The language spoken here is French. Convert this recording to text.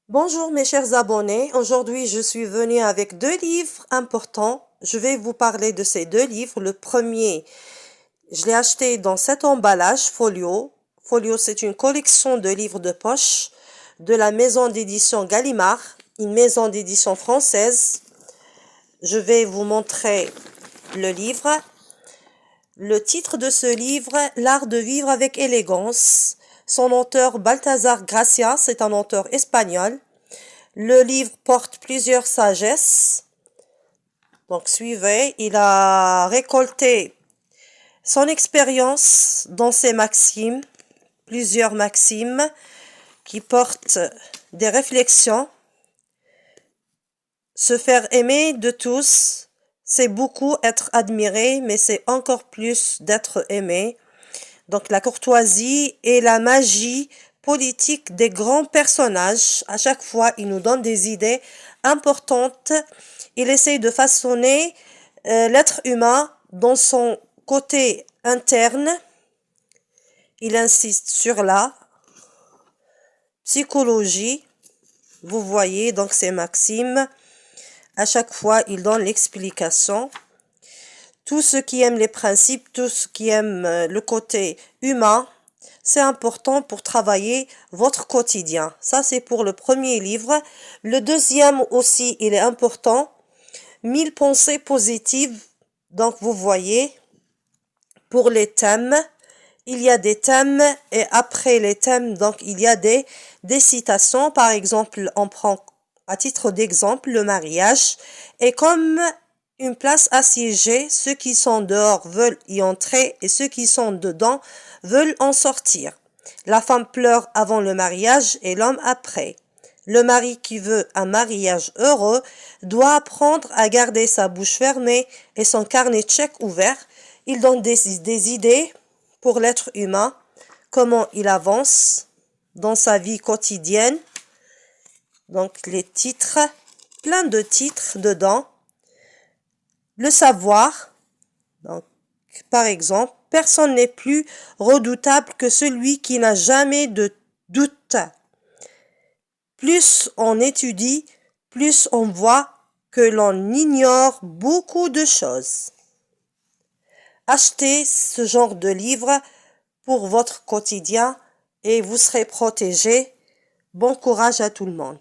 Bonjour mes chers abonnés, aujourd'hui je suis venue avec deux livres importants. Je vais vous parler de ces deux livres. Le premier, je l'ai acheté dans cet emballage Folio. Folio, c'est une collection de livres de poche de la maison d'édition Gallimard, une maison d'édition française. Je vais vous montrer le livre. Le titre de ce livre, L'art de vivre avec élégance. Son auteur, Baltasar Gracia, c'est un auteur espagnol. Le livre porte plusieurs sagesses. Donc, suivez. Il a récolté son expérience dans ses maximes, plusieurs maximes qui portent des réflexions. Se faire aimer de tous, c'est beaucoup être admiré, mais c'est encore plus d'être aimé. Donc la courtoisie et la magie politique des grands personnages. À chaque fois, il nous donne des idées importantes. Il essaye de façonner l'être humain dans son côté interne. Il insiste sur la psychologie. Vous voyez donc ces maximes. À chaque fois, il donne l'explication. Tous ceux qui aiment les principes, tous ceux qui aiment le côté humain, c'est important pour travailler votre quotidien. Ça, c'est pour le premier livre. Le deuxième aussi, il est important. 1000 pensées positives. Donc, vous voyez, pour les thèmes, il y a des thèmes et après les thèmes, donc, il y a des citations. Par exemple, on prend à titre d'exemple le mariage. Et comme une place assiégée, ceux qui sont dehors veulent y entrer et ceux qui sont dedans veulent en sortir. La femme pleure avant le mariage et l'homme après. Le mari qui veut un mariage heureux doit apprendre à garder sa bouche fermée et son carnet de chèques ouvert. Il donne des idées pour l'être humain, comment il avance dans sa vie quotidienne. Donc les titres, plein de titres dedans. Le savoir, donc, par exemple, personne n'est plus redoutable que celui qui n'a jamais de doute. Plus on étudie, plus on voit que l'on ignore beaucoup de choses. Achetez ce genre de livre pour votre quotidien et vous serez protégé. Bon courage à tout le monde.